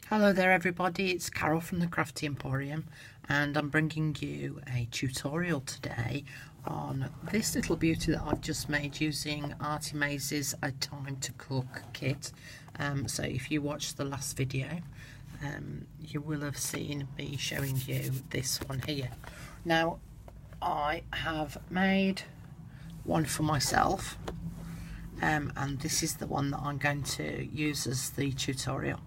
Hello there everybody, it's Carol from the Crafty Emporium and I'm bringing you a tutorial today on this little beauty that I've just made using Artie Maze's A Time to Cook kit. So if you watched the last video, you will have seen me showing you this one here. Now I have made one for myself and this is the one that I'm going to use as the tutorial.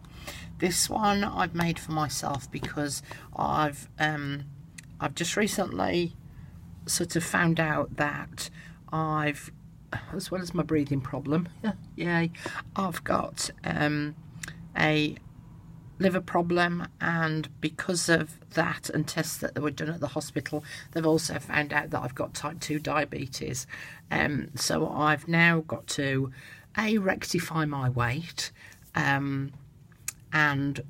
This one I've made for myself because I've just recently sort of found out that I've, as well as my breathing problem, yay, I've got a liver problem, and because of that and tests that were done at the hospital, they've also found out that I've got type 2 diabetes. So I've now got to rectify my weight, and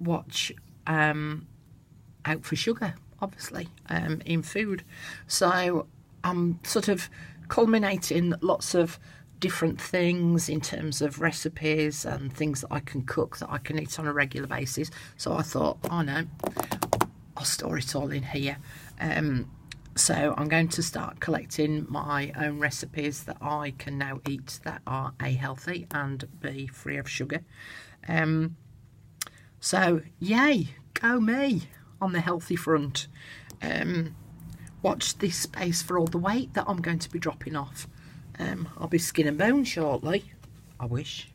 watch out for sugar, obviously, in food. So I'm sort of culminating lots of different things in terms of recipes and things that I can cook that I can eat on a regular basis. So I thought, oh no, I'll store it all in here. So I'm going to start collecting my own recipes that I can now eat that are A, healthy, and B, free of sugar. So yay, go me on the healthy front. Watch this space for all the weight that I'm going to be dropping off. I'll be skin and bone shortly. I wish.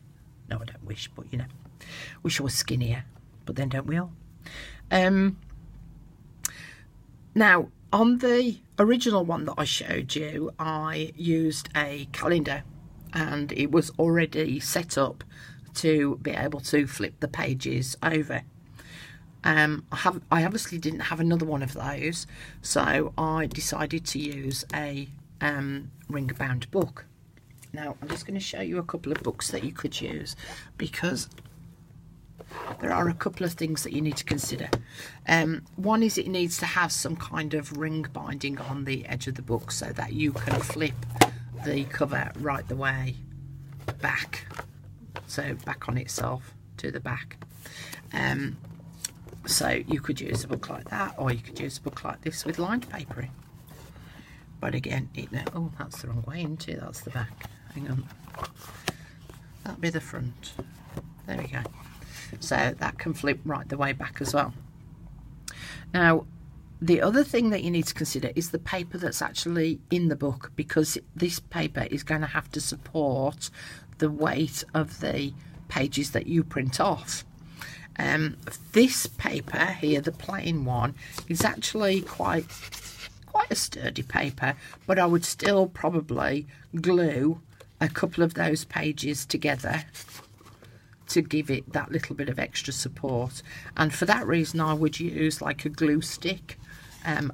No, I don't wish, but you know, wish I was skinnier, but then don't we all? Now, on the original one that I showed you, I used a calendar and it was already set up to be able to flip the pages over. I obviously didn't have another one of those, so I decided to use a ring bound book. Now I'm just going to show you a couple of books that you could use, because there are a couple of things that you need to consider. One is it needs to have some kind of ring binding on the edge of the book so that you can flip the cover right the way back, so back on itself to the back. So you could use a book like that, or you could use a book like this with lined papering. But again, oh, that's the wrong way, isn't it? That's the back. Hang on. That'll be the front. There we go. So that can flip right the way back as well. Now, the other thing that you need to consider is the paper that's actually in the book, because this paper is going to have to support the weight of the pages that you print off. This paper here, the plain one, is actually quite a sturdy paper, but I would still probably glue a couple of those pages together to give it that little bit of extra support. And for that reason I would use like a glue stick,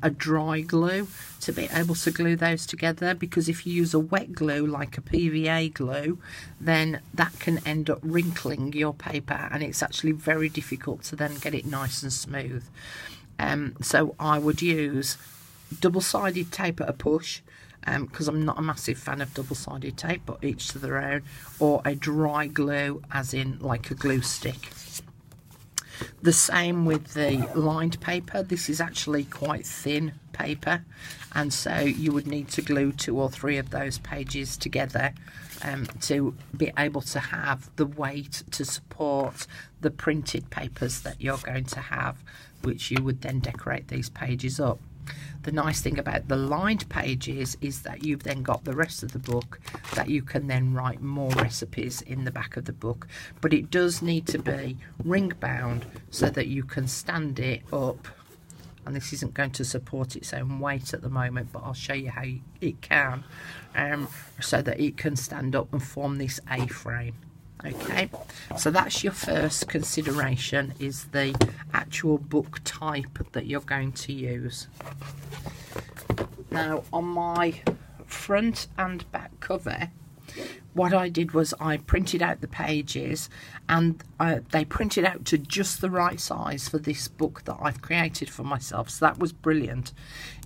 a dry glue, to be able to glue those together, because if you use a wet glue like a PVA glue, then that can end up wrinkling your paper and it's actually very difficult to then get it nice and smooth. So I would use double-sided tape at a push, because I'm not a massive fan of double-sided tape, but each to their own, or a dry glue, as in like a glue stick. The same with the lined paper. This is actually quite thin paper, and so you would need to glue 2 or 3 of those pages together to be able to have the weight to support the printed papers that you're going to have, which you would then decorate these pages up. The nice thing about the lined pages is that you've then got the rest of the book that you can then write more recipes in the back of the book, but it does need to be ring bound so that you can stand it up. And this isn't going to support its own weight at the moment, but I'll show you how it can, so that it can stand up and form this A-frame. Okay, so that's your first consideration, is the actual book type that you're going to use. Now on my front and back cover, what I did was I printed out the pages, and they printed out to just the right size for this book that I've created for myself. So that was brilliant.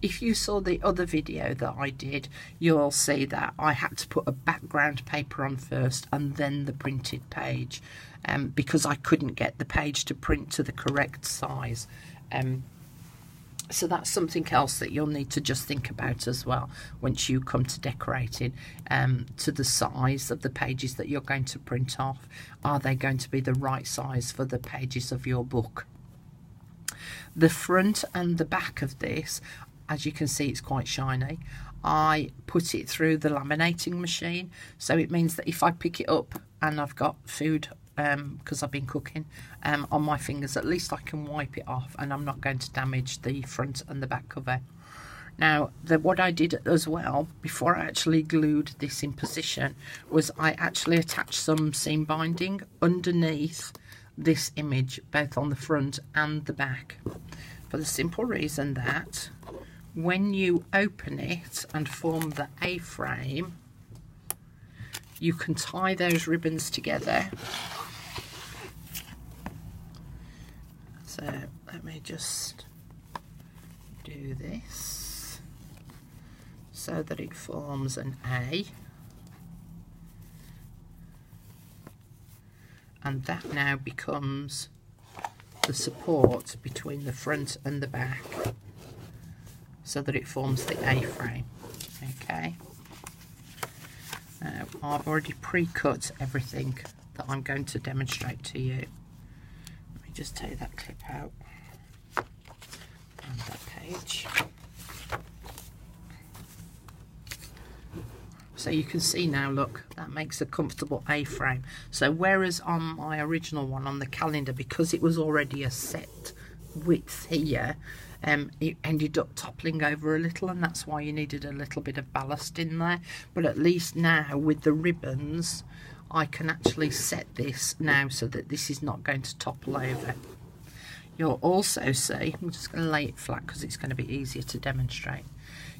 If you saw the other video that I did, you'll see that I had to put a background paper on first and then the printed page, because I couldn't get the page to print to the correct size. So that's something else that you'll need to just think about as well once you come to decorating, to the size of the pages that you're going to print off. Are they going to be the right size for the pages of your book? The front and the back of this, as you can see, it's quite shiny. I put it through the laminating machine, so it means that if I pick it up and I've got food, because I've been cooking, on my fingers, at least I can wipe it off and I'm not going to damage the front and the back cover. Now, what I did as well, before I actually glued this in position, was I actually attached some seam binding underneath this image, both on the front and the back, for the simple reason that when you open it and form the A-frame, you can tie those ribbons together. So let me just do this so that it forms an A, and that now becomes the support between the front and the back, so that it forms the A-frame. Okay. Now I've already pre-cut everything that I'm going to demonstrate to you. Let me just take that clip out and that page. So you can see now, look, that makes a comfortable A-frame. So whereas on my original one on the calendar, because it was already a set width here, it ended up toppling over a little, and that's why you needed a little bit of ballast in there. But at least now with the ribbons, I can actually set this now so that this is not going to topple over. You'll also see, I'm just going to lay it flat because it's going to be easier to demonstrate.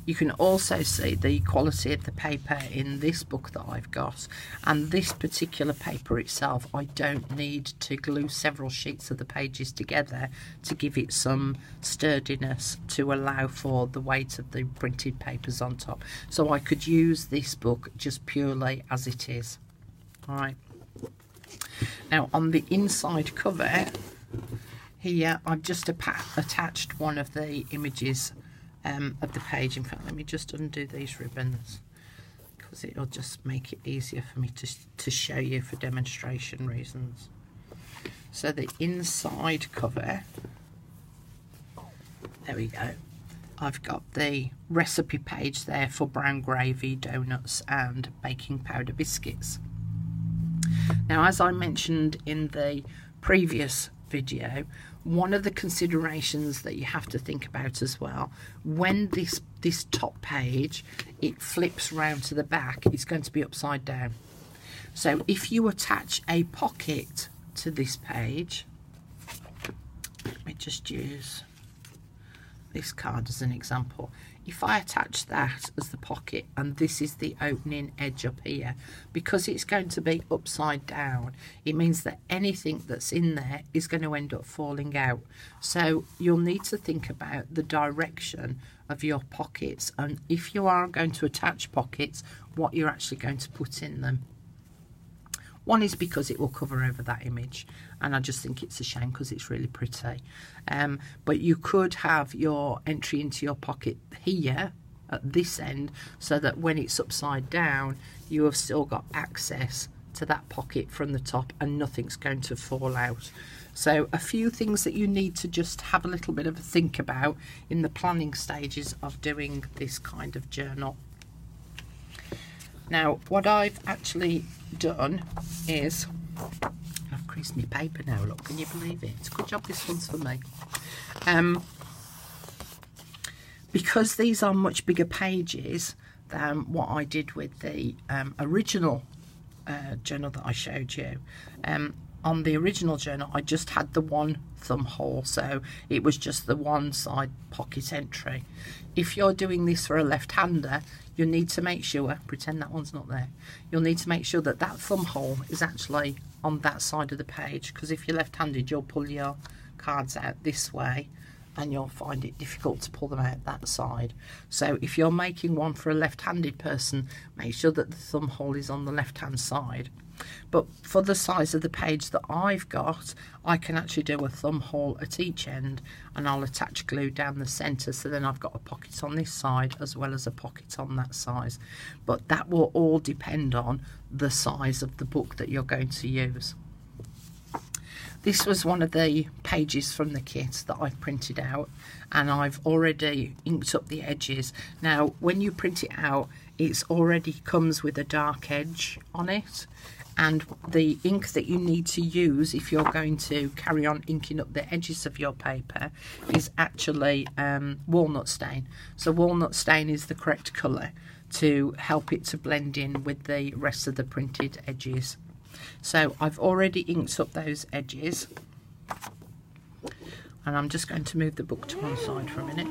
You can also see the quality of the paper in this book that I've got, and this particular paper itself, I don't need to glue several sheets of the pages together to give it some sturdiness to allow for the weight of the printed papers on top. So I could use this book just purely as it is. All right. Now on the inside cover here, I've just attached one of the images of the page. In fact, let me just undo these ribbons because it'll just make it easier for me to show you for demonstration reasons. So the inside cover, there we go. I've got the recipe page there for brown gravy, donuts and baking powder biscuits. Now, as I mentioned in the previous video, one of the considerations that you have to think about as well, when this top page, it flips round to the back, it's going to be upside down. So if you attach a pocket to this page, let me just use this card as an example. If I attach that as the pocket and this is the opening edge up here, because it's going to be upside down, it means that anything that's in there is going to end up falling out. So you'll need to think about the direction of your pockets, and if you are going to attach pockets, what you're actually going to put in them. One is because it will cover over that image, and I just think it's a shame because it's really pretty. But you could have your entry into your pocket here at this end, so that when it's upside down, you have still got access to that pocket from the top and nothing's going to fall out. So a few things that you need to just have a little bit of a think about in the planning stages of doing this kind of journal. Now, what I've actually done is, I've creased my paper now, look, can you believe it? It's a good job this one's for me. Because these are much bigger pages than what I did with the original journal that I showed you. On the original journal, I just had the one thumb hole, so it was just the one side pocket entry. If you're doing this for a left-hander, you need to make sure, pretend that one's not there, you'll need to make sure that that thumb hole is actually on that side of the page, because if you're left-handed you'll pull your cards out this way and you'll find it difficult to pull them out that side. So if you're making one for a left-handed person, make sure that the thumb hole is on the left-hand side. But for the size of the page that I've got, I can actually do a thumb hole at each end, and I'll attach glue down the centre, so then I've got a pocket on this side as well as a pocket on that size. But that will all depend on the size of the book that you're going to use. This was one of the pages from the kit that I've printed out, and I've already inked up the edges. Now when you print it out, it already comes with a dark edge on it, and the ink that you need to use if you're going to carry on inking up the edges of your paper is actually walnut stain. So walnut stain is the correct colour to help it to blend in with the rest of the printed edges. So I've already inked up those edges, and I'm just going to move the book to one side for a minute,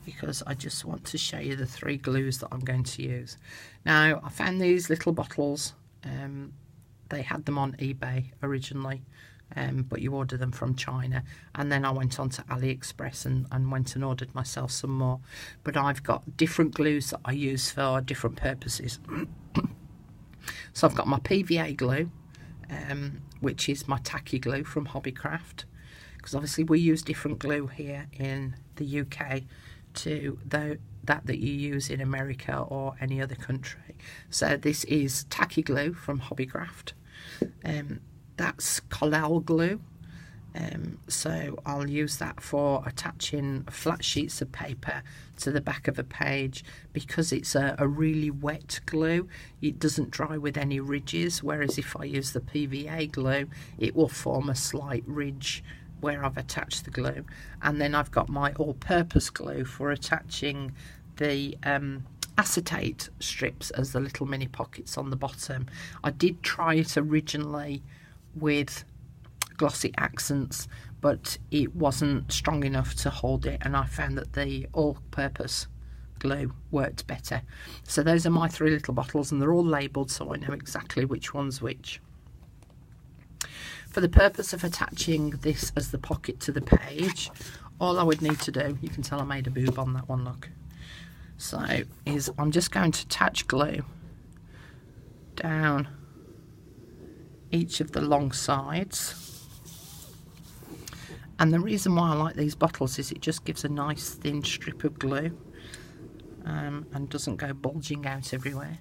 because I just want to show you the 3 glues that I'm going to use. Now I found these little bottles, they had them on eBay originally, but you order them from China, and then I went on to AliExpress and went and ordered myself some more. But I've got different glues that I use for different purposes. So I've got my PVA glue, which is my tacky glue from Hobbycraft, because obviously we use different glue here in the UK to that you use in America or any other country. So this is tacky glue from Hobbycraft. That's Collel glue. So I'll use that for attaching flat sheets of paper to the back of a page, because it's a really wet glue. It doesn't dry with any ridges, whereas if I use the PVA glue, it will form a slight ridge where I've attached the glue. And then I've got my all-purpose glue for attaching the acetate strips as the little mini pockets on the bottom. I did try it originally with glossy accents, but it wasn't strong enough to hold it, and I found that the all-purpose glue worked better. So those are my 3 little bottles, and they're all labelled so I know exactly which one's which. For the purpose of attaching this as the pocket to the page, all I would need to do, you can tell I made a boob on that one, look, so is I'm just going to attach glue down each of the long sides. And the reason why I like these bottles is it just gives a nice thin strip of glue, and doesn't go bulging out everywhere.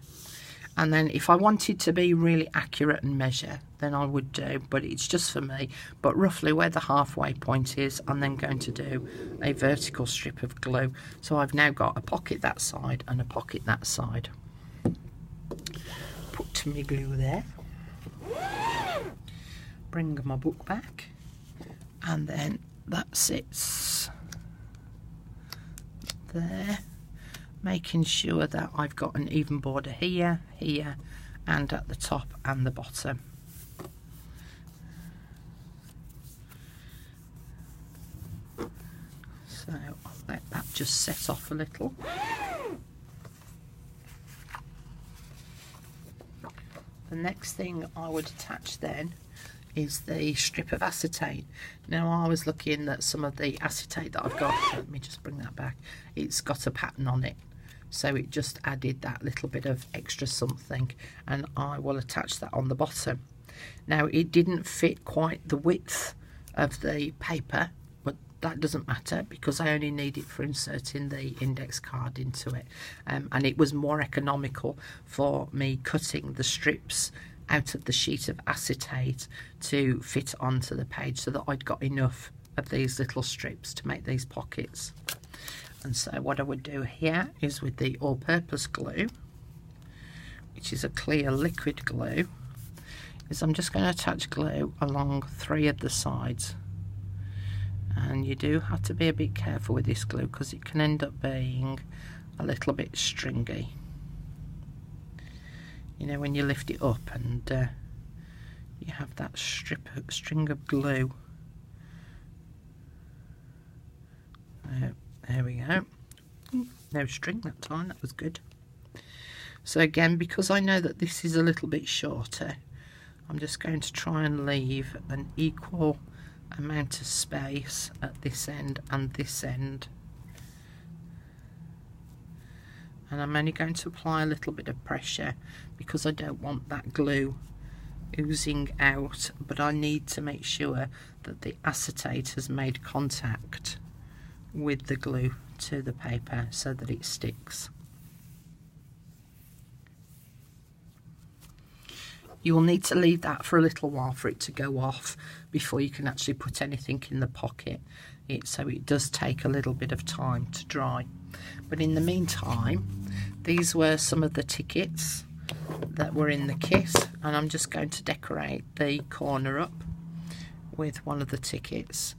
And then if I wanted to be really accurate and measure, then I would do, but it's just for me, but roughly where the halfway point is, I'm then going to do a vertical strip of glue. So I've now got a pocket that side and a pocket that side. Put my glue there. Bring my book back. And then that sits there, making sure that I've got an even border here, here, and at the top and the bottom. So I'll let that just set off a little. The next thing I would attach then is the strip of acetate. Now I was looking at some of the acetate that I've got, let me just bring that back, it's got a pattern on it, so it just added that little bit of extra something, and I will attach that on the bottom. Now it didn't fit quite the width of the paper, but that doesn't matter because I only need it for inserting the index card into it, and it was more economical for me cutting the strips out of the sheet of acetate to fit onto the page, so that I'd got enough of these little strips to make these pockets. And so what I would do here is with the all-purpose glue, which is a clear liquid glue, is I'm just going to attach glue along 3 of the sides. And you do have to be a bit careful with this glue because it can end up being a little bit stringy. You know, when you lift it up and you have that string of glue. There we go. no string that time, that was good. So again, because I know that this is a little bit shorter, I'm just going to try and leave an equal amount of space at this end and this end. And I'm only going to apply a little bit of pressure because I don't want that glue oozing out, but I need to make sure that the acetate has made contact with the glue to the paper so that it sticks. You will need to leave that for a little while for it to go off before you can actually put anything in the pocket. So it does take a little bit of time to dry. But in the meantime, these were some of the tickets that were in the kit, and I'm just going to decorate the corner up with one of the tickets.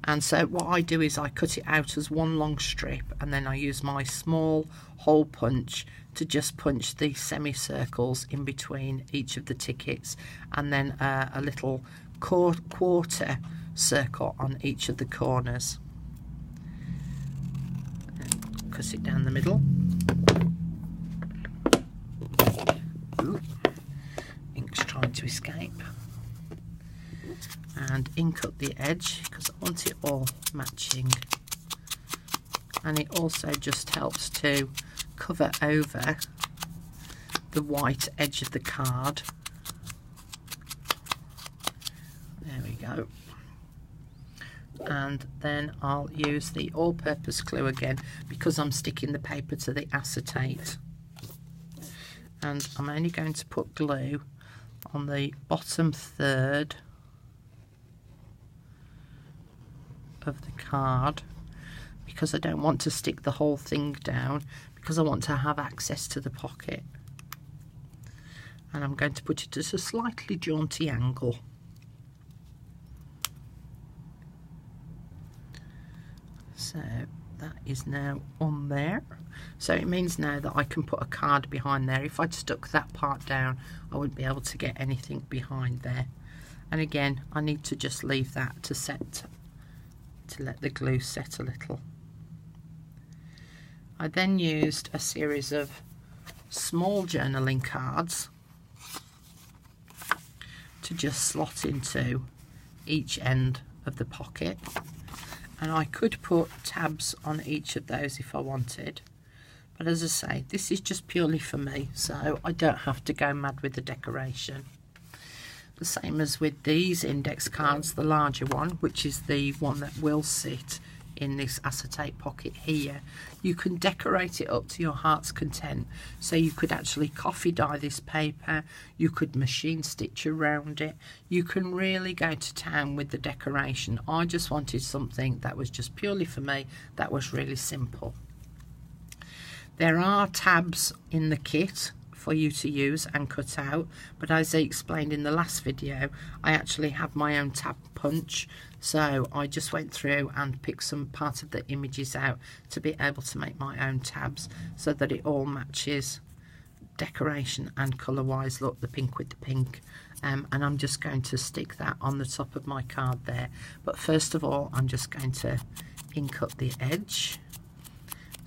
And so what I do is I cut it out as one long strip, and then I use my small hole punch to just punch the semicircles in between each of the tickets, and then a little quarter circle on each of the corners. And cut it down the middle. Ooh, ink's trying to escape. And ink up the edge because I want it all matching, and it also just helps to cover over the white edge of the card. There we go. And then I'll use the all-purpose glue again because I'm sticking the paper to the acetate, and I'm only going to put glue on the bottom third of the card because I don't want to stick the whole thing down, because I want to have access to the pocket. And I'm going to put it at a slightly jaunty angle. So that is now on there. So it means now that I can put a card behind there. If I'd stuck that part down, I wouldn't be able to get anything behind there. And again, I need to just leave that to set, to let the glue set a little. I then used a series of small journaling cards to just slot into each end of the pocket, and I could put tabs on each of those if I wanted, but as I say, this is just purely for me, so I don't have to go mad with the decoration. The same as with these index cards, the larger one, which is the one that will sit in this acetate pocket here, you can decorate it up to your heart's content. So you could actually coffee dye this paper, you could machine stitch around it, you can really go to town with the decoration. I just wanted something that was just purely for me, that was really simple. There are tabs in the kit for you to use and cut out, but as I explained in the last video, I actually have my own tab punch, so I just went through and picked some part of the images out to be able to make my own tabs so that it all matches decoration and colour wise. Look, the pink with the pink, and I'm just going to stick that on the top of my card there. But first of all, I'm just going to ink up the edge.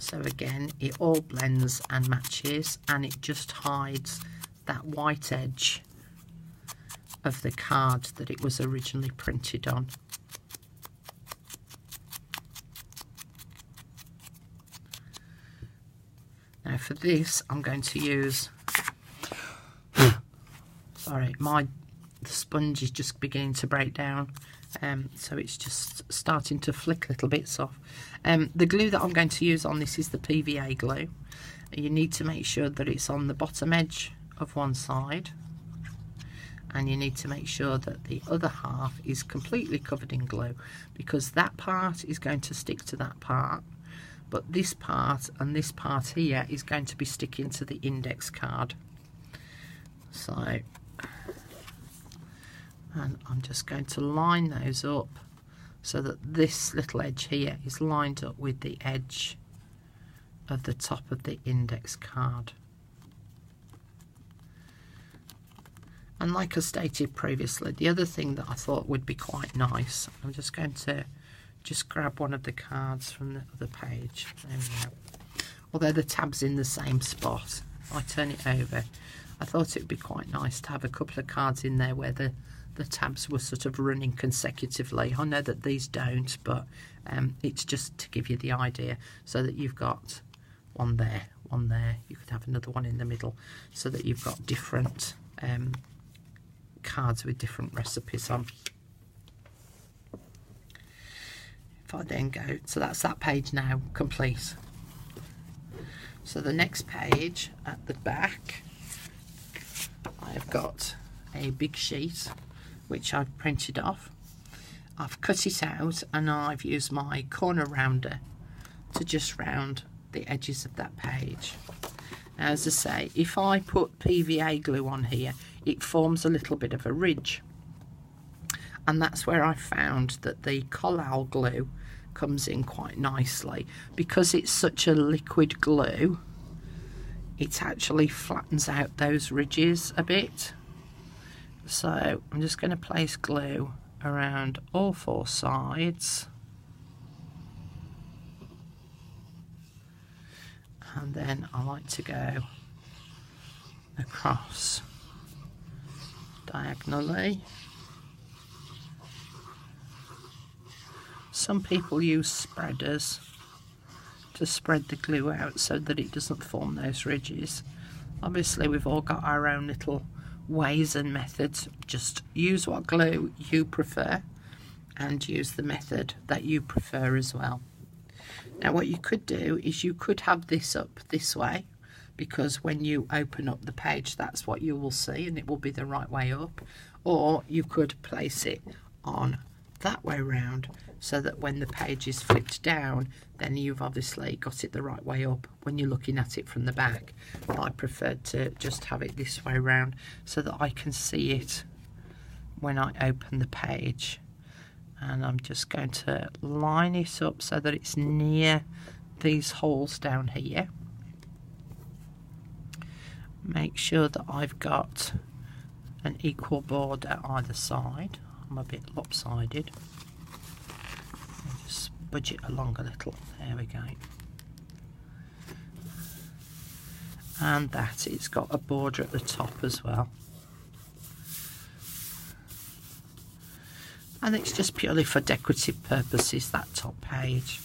So again, it all blends and matches, and it just hides that white edge of the card that it was originally printed on. Now for this, I'm going to use, sorry, the sponge is just beginning to break down. So it's just starting to flick little bits off. The glue that I'm going to use on this is the PVA glue. You need to make sure that it's on the bottom edge of one side, and you need to make sure that the other half is completely covered in glue, because that part is going to stick to that part, but this part and this part here is going to be sticking to the index card. So, and I'm just going to line those up so that this little edge here is lined up with the edge of the top of the index card. And like I stated previously, the other thing that I thought would be quite nice, I'm just going to just grab one of the cards from the other page. There we go. although the tab's in the same spot. If I turn it over, I thought it would be quite nice to have a couple of cards in there where the tabs were sort of running consecutively. I know that these don't, but it's just to give you the idea, so that you've got one there, you could have another one in the middle, so that you've got different cards with different recipes on. If I then go, so that's that page now complete. So the next page at the back, I've got a big sheet which I've printed off. I've cut it out and I've used my corner rounder to just round the edges of that page. Now, as I say, if I put PVA glue on here, it forms a little bit of a ridge, and that's where I found that the Collall glue comes in quite nicely. Because it's such a liquid glue, it actually flattens out those ridges a bit. So I'm just going to place glue around all four sides, and then I like to go across diagonally. Some people use spreaders to spread the glue out so that it doesn't form those ridges. Obviously we've all got our own little ways and methods. Just use what glue you prefer and use the method that you prefer as well. Now what you could do is you could have this up this way, because when you open up the page that's what you will see and it will be the right way up, or you could place it on that way round so that when the page is flipped down then you've obviously got it the right way up when you're looking at it from the back. I preferred to just have it this way round so that I can see it when I open the page, and I'm just going to line it up so that it's near these holes down here. Make sure that I've got an equal border either side. I'm a bit lopsided. Just budge it along a little. There we go. And that, it's got a border at the top as well. And it's just purely for decorative purposes, that top page,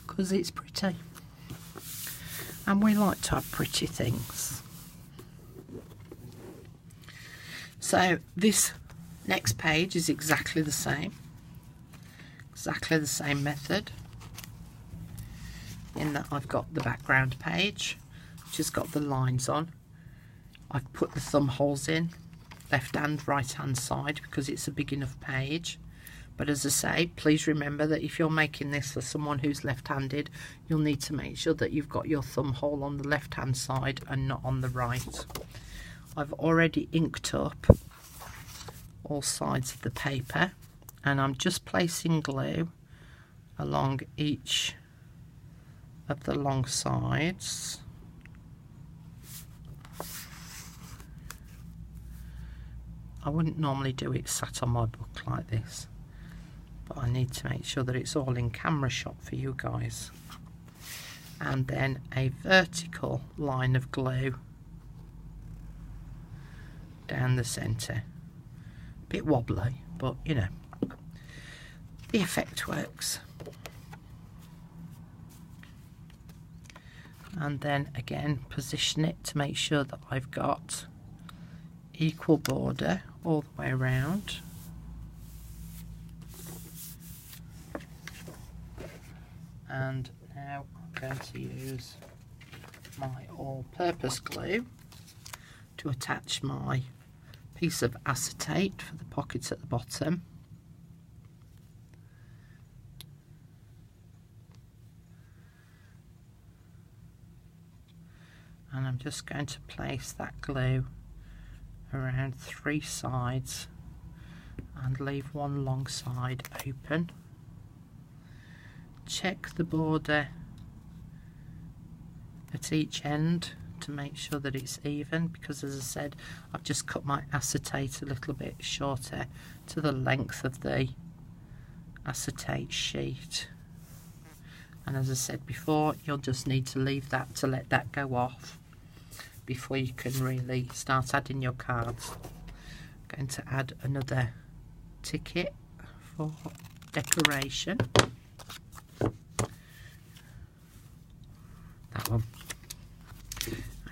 because it's pretty. And we like to have pretty things. So this next page is exactly the same method, in that I've got the background page which has got the lines on. I've put the thumb holes in left and right hand side because it's a big enough page. But as I say, please remember that if you're making this for someone who's left-handed, you'll need to make sure that you've got your thumb hole on the left hand side and not on the right. I've already inked up all sides of the paper, and I'm just placing glue along each of the long sides. I wouldn't normally do it sat on my book like this, but I need to make sure that it's all in camera shot for you guys. And then a vertical line of glue down the centre. Bit wobbly, but you know, the effect works. And then again position it to make sure that I've got equal border all the way around. And now I'm going to use my all-purpose glue to attach my piece of acetate for the pockets at the bottom. And I'm just going to place that glue around 3 sides and leave one long side open. Check the border at each end to make sure that it's even, because as I said, I've just cut my acetate a little bit shorter to the length of the acetate sheet. And as I said before, you'll just need to leave that to let that go off before you can really start adding your cards. I'm going to add another ticket for decoration. That one.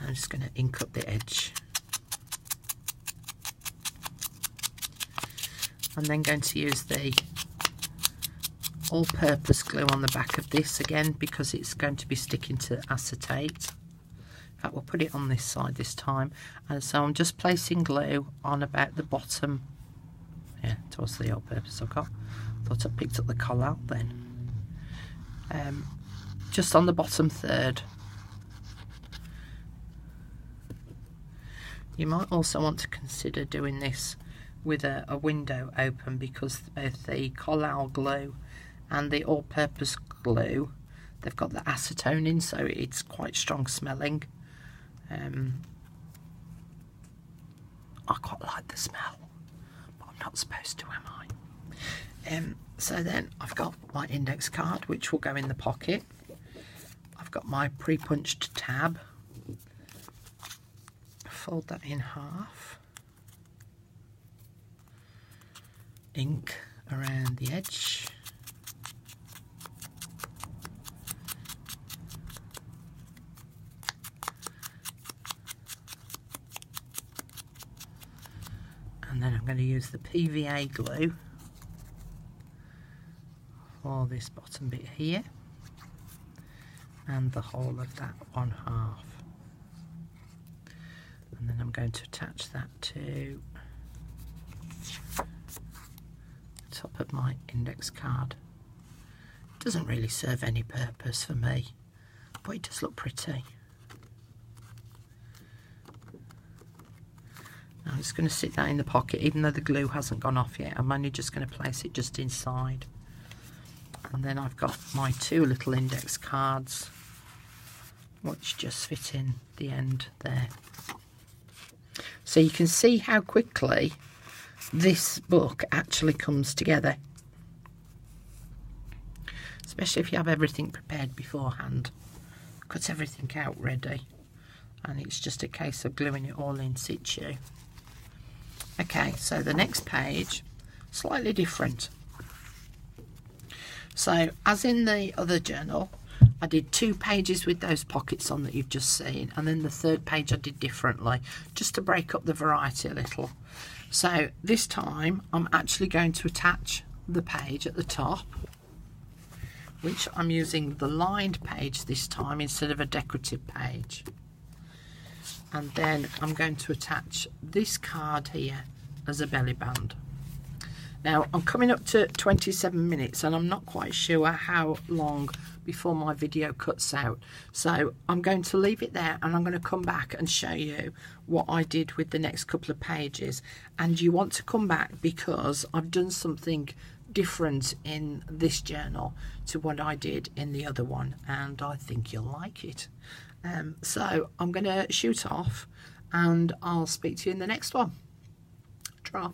I'm just going to ink up the edge. I'm then going to use the all-purpose glue on the back of this again because it's going to be sticking to acetate. In fact, we'll put it on this side this time. And so I'm just placing glue on about the bottom. Yeah, towards the all-purpose I got. Thought I picked up the call out then. Just on the bottom third. You might also want to consider doing this with a window open because both the Collall glue and the all-purpose glue, they've got the acetone in, so it's quite strong smelling. I quite like the smell, but I'm not supposed to, am I? So then I've got my index card, which will go in the pocket. I've got my pre-punched tab. Fold that in half. Ink around the edge. And then I'm going to use the PVA glue for this bottom bit here and the whole of that one half. And then I'm going to attach that to the top of my index card. It doesn't really serve any purpose for me, but it does look pretty. Now I'm just going to sit that in the pocket, even though the glue hasn't gone off yet. I'm only just going to place it just inside. And then I've got my two little index cards, which just fit in the end there. So you can see how quickly this book actually comes together. Especially if you have everything prepared beforehand. Cut everything out ready. And it's just a case of gluing it all in situ. Okay, so the next page, slightly different. So, as in the other journal, I did 2 pages with those pockets on that you've just seen, and then the third page I did differently, just to break up the variety a little. So, this time, I'm actually going to attach the page at the top, which I'm using the lined page this time instead of a decorative page. And then I'm going to attach this card here as a belly band. Now I'm coming up to 27 minutes and I'm not quite sure how long before my video cuts out, so I'm going to leave it there and I'm going to come back and show you what I did with the next couple of pages. And you want to come back because I've done something different in this journal to what I did in the other one, and I think you'll like it. So I'm going to shoot off and I'll speak to you in the next one. Ta-ra.